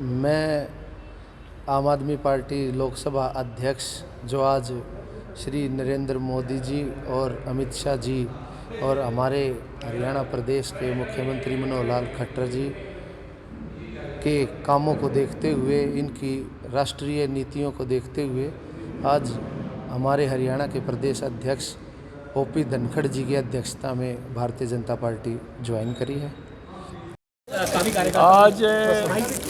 मैं आम आदमी पार्टी लोकसभा अध्यक्ष जो आज श्री नरेंद्र मोदी जी और अमित शाह जी और हमारे हरियाणा प्रदेश के मुख्यमंत्री मनोहर लाल खट्टर जी के कामों को देखते हुए, इनकी राष्ट्रीय नीतियों को देखते हुए आज हमारे हरियाणा के प्रदेश अध्यक्ष ओपी धनखड़ जी की अध्यक्षता में भारतीय जनता पार्टी ज्वाइन करी है। आज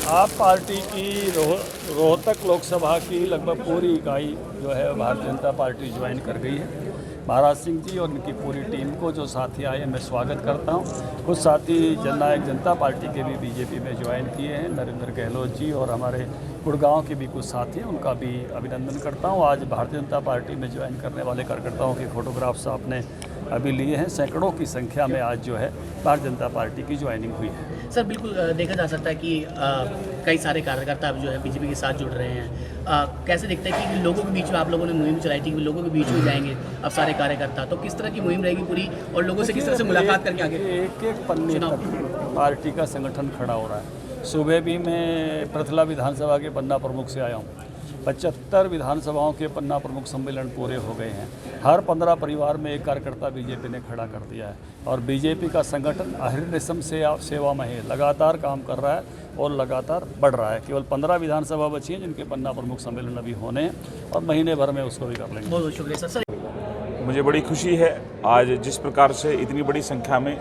आप पार्टी की रोहतक लोकसभा की लगभग पूरी इकाई जो है भारतीय जनता पार्टी ज्वाइन कर गई है। महाराज सिंह जी और उनकी पूरी टीम को जो साथी आए मैं स्वागत करता हूं। कुछ साथी जननायक जनता पार्टी के भी बीजेपी में ज्वाइन किए हैं, नरेंद्र गहलोत जी और हमारे गुड़गांव के भी कुछ साथी हैं, उनका भी अभिनंदन करता हूं। आज भारतीय जनता पार्टी में ज्वाइन करने वाले कार्यकर्ताओं के फोटोग्राफ्स आपने अभी लिए हैं। सैकड़ों की संख्या में आज जो है भारतीय जनता पार्टी की ज्वाइनिंग हुई है। सर बिल्कुल देखा जा सकता है कि कई सारे कार्यकर्ता अब जो है बीजेपी के साथ जुड़ रहे हैं। कैसे दिखता है कि लोगों के बीच में आप लोगों ने मुहिम चलाई थी कि लोगों के बीच में जाएंगे अब सारे कार्यकर्ता, तो किस तरह की मुहिम रहेगी पूरी और लोगों से किस तरह से मुलाकात करके आगे एक पन्ने तक पार्टी का संगठन खड़ा हो रहा है। सुबह भी मैं पृथला विधानसभा के पन्ना प्रमुख से आया हूँ। 75 विधानसभाओं के पन्ना प्रमुख सम्मेलन पूरे हो गए हैं। हर 15 परिवार में एक कार्यकर्ता बीजेपी ने खड़ा कर दिया है और बीजेपी का संगठन अहिर्निशम से सेवा में है, लगातार काम कर रहा है और लगातार बढ़ रहा है। केवल 15 विधानसभा बची हैं जिनके पन्ना प्रमुख सम्मेलन अभी होने हैं और महीने भर में उसको भी कर लेंगे। बहुत बहुत शुक्रिया सर। मुझे बड़ी खुशी है आज जिस प्रकार से इतनी बड़ी संख्या में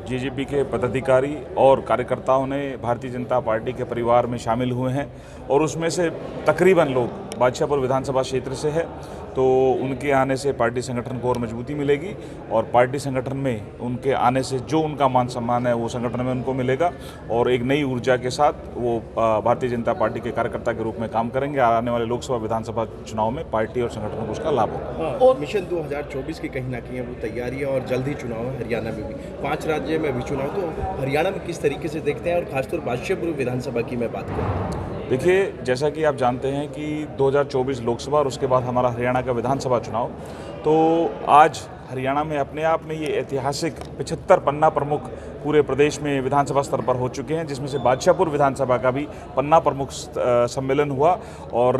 बीजेपी के पदाधिकारी और कार्यकर्ताओं ने भारतीय जनता पार्टी के परिवार में शामिल हुए हैं और उसमें से तकरीबन लोग बादशाहपुर विधानसभा क्षेत्र से है, तो उनके आने से पार्टी संगठन को और मजबूती मिलेगी और पार्टी संगठन में उनके आने से जो उनका मान सम्मान है वो संगठन में उनको मिलेगा और एक नई ऊर्जा के साथ वो भारतीय जनता पार्टी के कार्यकर्ता के रूप में काम करेंगे। आने वाले लोकसभा विधानसभा चुनाव में पार्टी और संगठन को उसका लाभ होगा। और मिशन 2024 की कहीं ना कहीं वो तैयारी है और जल्द ही चुनाव है हरियाणा में भी, 5 राज्य में भी चुनाव, तो हरियाणा में किस तरीके से देखते हैं और खासतौर बादशाहपुर विधानसभा की मैं बात करूँ। देखिए, जैसा कि आप जानते हैं कि 2024 लोकसभा और उसके बाद हमारा हरियाणा का विधानसभा चुनाव, तो आज हरियाणा में अपने आप में ये ऐतिहासिक 75 पन्ना प्रमुख पूरे प्रदेश में विधानसभा स्तर पर हो चुके हैं, जिसमें से बादशाहपुर विधानसभा का भी पन्ना प्रमुख सम्मेलन हुआ और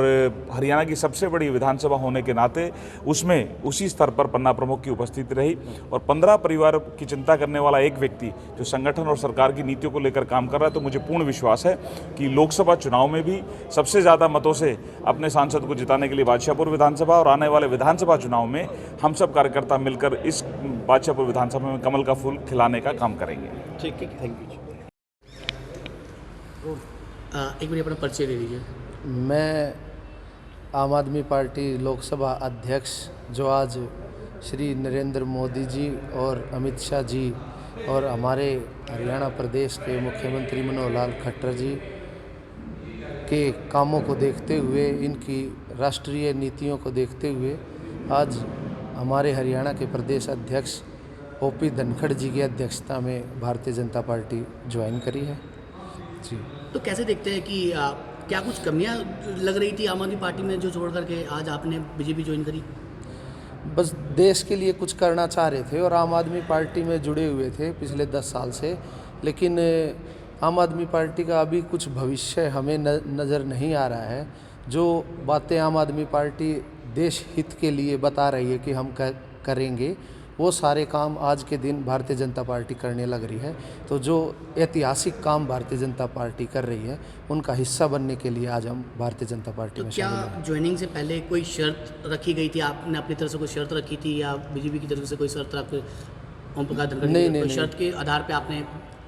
हरियाणा की सबसे बड़ी विधानसभा होने के नाते उसमें उसी स्तर पर पन्ना प्रमुख की उपस्थिति रही और 15 परिवार की चिंता करने वाला एक व्यक्ति जो संगठन और सरकार की नीतियों को लेकर काम कर रहा है, तो मुझे पूर्ण विश्वास है कि लोकसभा चुनाव में भी सबसे ज़्यादा मतों से अपने सांसद को जिताने के लिए बादशाहपुर विधानसभा और आने वाले विधानसभा चुनाव में हम सब कार्यकर्ता मिलकर इस बादशाहपुर विधानसभा में कमल का फूल खिलाने का काम करेंगे। ठीक है, थैंक यू। एक मिनट अपना परिचय दे दीजिए। मैं आम आदमी पार्टी लोकसभा अध्यक्ष जो आज श्री नरेंद्र मोदी जी और अमित शाह जी और हमारे हरियाणा प्रदेश के मुख्यमंत्री मनोहर लाल खट्टर जी के कामों को देखते हुए, इनकी राष्ट्रीय नीतियों को देखते हुए आज हमारे हरियाणा के प्रदेश अध्यक्ष ओपी धनखड़ जी की अध्यक्षता में भारतीय जनता पार्टी ज्वाइन करी है जी। तो कैसे देखते हैं कि क्या कुछ कमियां लग रही थी आम आदमी पार्टी में जो छोड़ करके आज आपने बीजेपी ज्वाइन करी? बस देश के लिए कुछ करना चाह रहे थे और आम आदमी पार्टी में जुड़े हुए थे पिछले 10 साल से, लेकिन आम आदमी पार्टी का अभी कुछ भविष्य हमें नज़र नहीं आ रहा है। जो बातें आम आदमी पार्टी देश हित के लिए बता रही है कि हम करेंगे, वो सारे काम आज के दिन भारतीय जनता पार्टी करने लग रही है। तो जो ऐतिहासिक काम भारतीय जनता पार्टी कर रही है उनका हिस्सा बनने के लिए आज हम भारतीय जनता पार्टी में शामिल हैं। क्या ज्वाइनिंग से पहले कोई शर्त रखी गई थी, आपने अपनी तरफ से कोई शर्त रखी थी या बीजेपी की तरफ से कोई शर्त रख ओम प्रकाश धनखड़ नहीं, शर्त के आधार पर आपने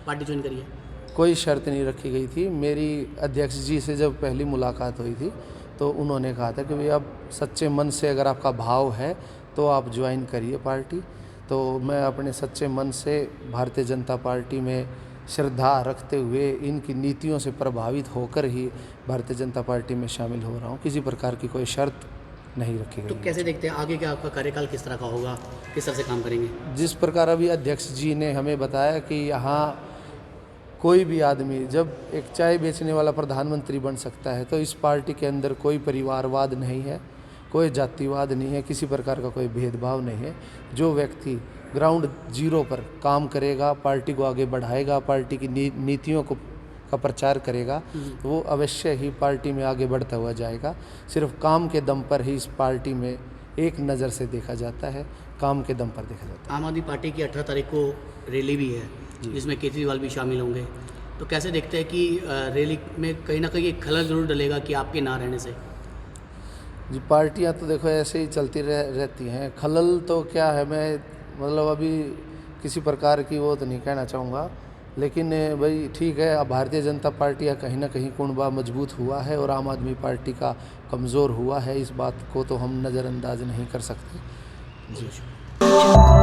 पार्टी ज्वाइन करी है? कोई शर्त नहीं रखी गई थी। मेरी अध्यक्ष जी से जब पहली मुलाकात हुई थी तो उन्होंने कहा था कि भाई अब सच्चे मन से अगर आपका भाव है तो आप ज्वाइन करिए पार्टी। तो मैं अपने सच्चे मन से भारतीय जनता पार्टी में श्रद्धा रखते हुए, इनकी नीतियों से प्रभावित होकर ही भारतीय जनता पार्टी में शामिल हो रहा हूँ। किसी प्रकार की कोई शर्त नहीं रखी गई। तो कैसे देखते हैं आगे का आपका कार्यकाल किस तरह का होगा, किस तरह से काम करेंगे? जिस प्रकार अभी अध्यक्ष जी ने हमें बताया कि यहाँ कोई भी आदमी जब एक चाय बेचने वाला प्रधानमंत्री बन सकता है, तो इस पार्टी के अंदर कोई परिवारवाद नहीं है, कोई जातिवाद नहीं है, किसी प्रकार का कोई भेदभाव नहीं है। जो व्यक्ति ग्राउंड जीरो पर काम करेगा, पार्टी को आगे बढ़ाएगा, पार्टी की नीतियों को का प्रचार करेगा तो वो अवश्य ही पार्टी में आगे बढ़ता हुआ जाएगा। सिर्फ काम के दम पर ही इस पार्टी में एक नज़र से देखा जाता है, काम के दम पर देखा जाता है। आम आदमी पार्टी की 18 तारीख को रैली भी है जिसमें केजरीवाल भी शामिल होंगे, तो कैसे देखते हैं कि रैली में कहीं ना कहीं एक खलल जरूर डलेगा कि आपके ना रहने से? जी, पार्टियां तो देखो ऐसे ही चलती रहती हैं। खलल तो क्या है, मैं मतलब अभी किसी प्रकार की वो तो नहीं कहना चाहूँगा, लेकिन भाई ठीक है, अब भारतीय जनता पार्टी का कहीं ना कहीं कुनबा मजबूत हुआ है और आम आदमी पार्टी का कमज़ोर हुआ है, इस बात को तो हम नज़रअंदाज नहीं कर सकते। जी।